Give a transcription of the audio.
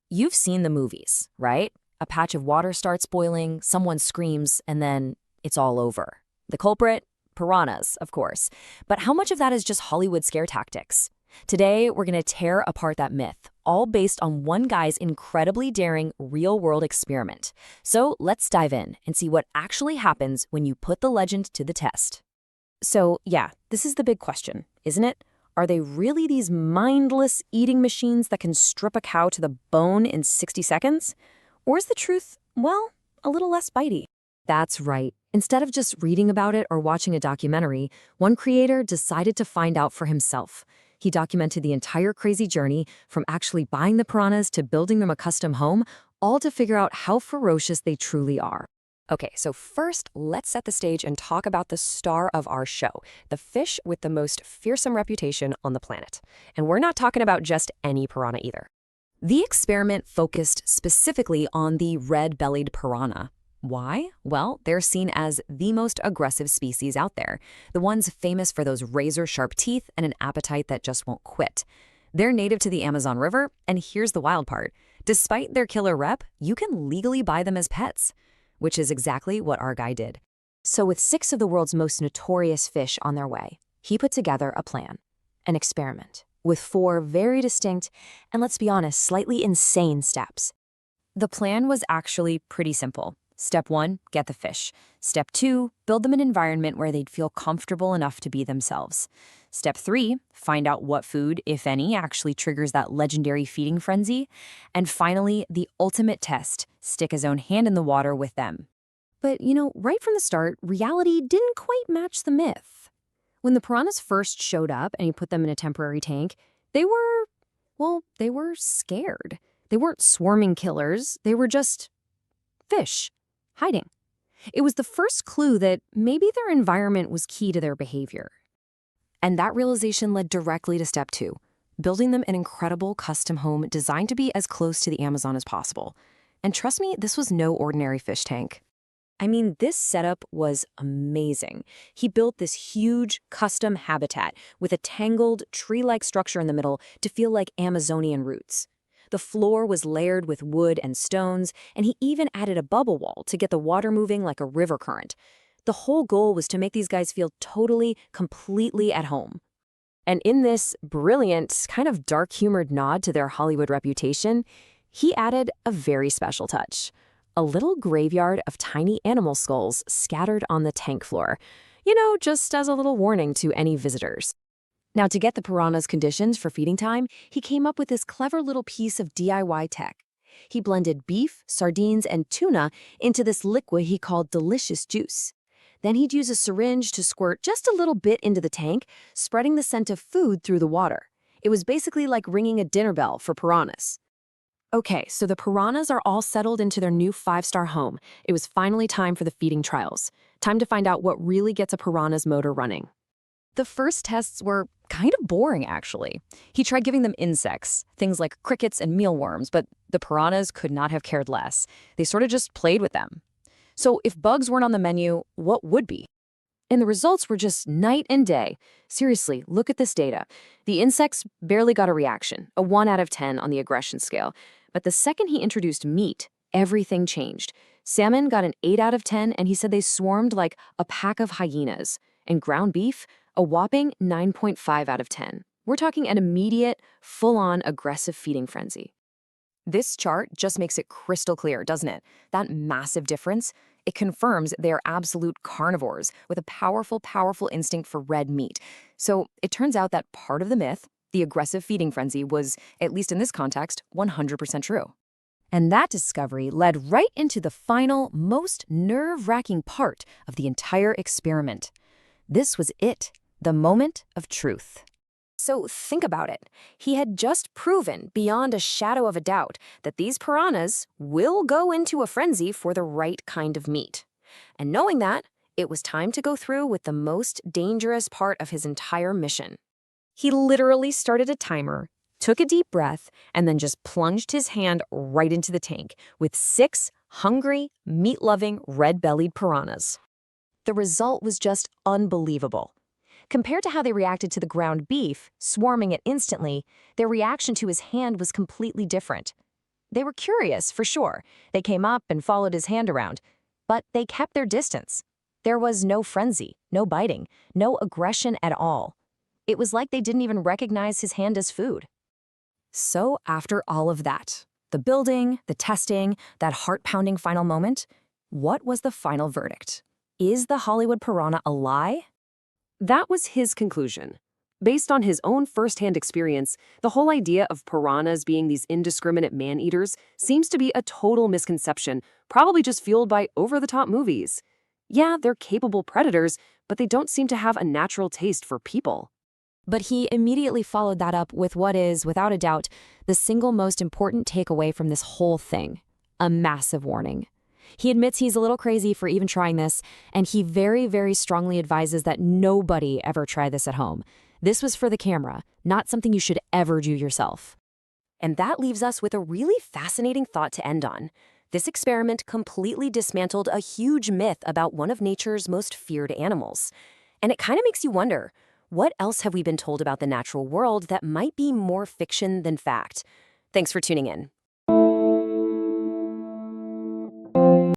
You've seen the movies, right? A patch of water starts boiling, someone screams, and then it's all over. The culprit? Piranhas, of course. But how much of that is just Hollywood scare tactics? Today, we're going to tear apart that myth, all based on one guy's incredibly daring real-world experiment. So let's dive in and see what actually happens when you put the legend to the test. So yeah, this is the big question, isn't it? Are they really these mindless eating machines that can strip a cow to the bone in 60 seconds? Or is the truth, well, a little less bitey? That's right. Instead of just reading about it or watching a documentary, one creator decided to find out for himself. He documented the entire crazy journey, from actually buying the piranhas to building them a custom home, all to figure out how ferocious they truly are. Okay, so first, let's set the stage and talk about the star of our show, the fish with the most fearsome reputation on the planet. And we're not talking about just any piranha either. The experiment focused specifically on the red-bellied piranha. Why? Well, they're seen as the most aggressive species out there, the ones famous for those razor-sharp teeth and an appetite that just won't quit. They're native to the Amazon River, and here's the wild part. Despite their killer rep, you can legally buy them as pets, which is exactly what our guy did. So with 6 of the world's most notorious fish on their way, he put together a plan, an experiment, with 4 very distinct and, let's be honest, slightly insane steps. The plan was actually pretty simple. Step 1, get the fish. Step 2, build them an environment where they'd feel comfortable enough to be themselves. Step 3, find out what food, if any, actually triggers that legendary feeding frenzy. And finally, the ultimate test, stick his own hand in the water with them. But, right from the start, reality didn't quite match the myth. When the piranhas first showed up and he put them in a temporary tank, they were scared. They weren't swarming killers, they were just fish. Hiding. It was the first clue that maybe their environment was key to their behavior. And that realization led directly to step 2, building them an incredible custom home designed to be as close to the Amazon as possible. And trust me, this was no ordinary fish tank. I mean, this setup was amazing. He built this huge custom habitat with a tangled tree-like structure in the middle to feel like Amazonian roots. The floor was layered with wood and stones, and he even added a bubble wall to get the water moving like a river current. The whole goal was to make these guys feel totally, completely at home. And in this brilliant, kind of dark-humored nod to their Hollywood reputation, he added a very special touch. A little graveyard of tiny animal skulls scattered on the tank floor. Just as a little warning to any visitors. Now, to get the piranhas conditions for feeding time, he came up with this clever little piece of DIY tech. He blended beef, sardines, and tuna into this liquid he called delicious juice. Then he'd use a syringe to squirt just a little bit into the tank, spreading the scent of food through the water. It was basically like ringing a dinner bell for piranhas. Okay, so the piranhas are all settled into their new 5-star home. It was finally time for the feeding trials. Time to find out what really gets a piranha's motor running. The first tests were kind of boring, actually. He tried giving them insects, things like crickets and mealworms, but the piranhas could not have cared less. They sort of just played with them. So if bugs weren't on the menu, what would be? And the results were just night and day. Seriously, look at this data. The insects barely got a reaction, a 1 out of 10 on the aggression scale. But the second he introduced meat, everything changed. Salmon got an 8 out of 10, and he said they swarmed like a pack of hyenas. And ground beef, a whopping 9.5 out of 10. We're talking an immediate, full-on aggressive feeding frenzy. This chart just makes it crystal clear, doesn't it? That massive difference, it confirms they're absolute carnivores with a powerful, powerful instinct for red meat. So it turns out that part of the myth, the aggressive feeding frenzy, was, at least in this context, 100% true. And that discovery led right into the final, most nerve-wracking part of the entire experiment. This was it. The moment of truth. So think about it. He had just proven beyond a shadow of a doubt that these piranhas will go into a frenzy for the right kind of meat. And knowing that, it was time to go through with the most dangerous part of his entire mission. He literally started a timer, took a deep breath, and then just plunged his hand right into the tank with 6 hungry, meat-loving, red-bellied piranhas. The result was just unbelievable. Compared to how they reacted to the ground beef, swarming it instantly, their reaction to his hand was completely different. They were curious, for sure. They came up and followed his hand around. But they kept their distance. There was no frenzy, no biting, no aggression at all. It was like they didn't even recognize his hand as food. So after all of that, the building, the testing, that heart-pounding final moment, what was the final verdict? Is the Hollywood piranha a lie? That was his conclusion. Based on his own first-hand experience, the whole idea of piranhas being these indiscriminate man-eaters seems to be a total misconception, probably just fueled by over-the-top movies. Yeah, they're capable predators, but they don't seem to have a natural taste for people. But he immediately followed that up with what is, without a doubt, the single most important takeaway from this whole thing: a massive warning. He admits he's a little crazy for even trying this, and he very, very strongly advises that nobody ever try this at home. This was for the camera, not something you should ever do yourself. And that leaves us with a really fascinating thought to end on. This experiment completely dismantled a huge myth about one of nature's most feared animals. And it kind of makes you wonder, what else have we been told about the natural world that might be more fiction than fact? Thanks for tuning in.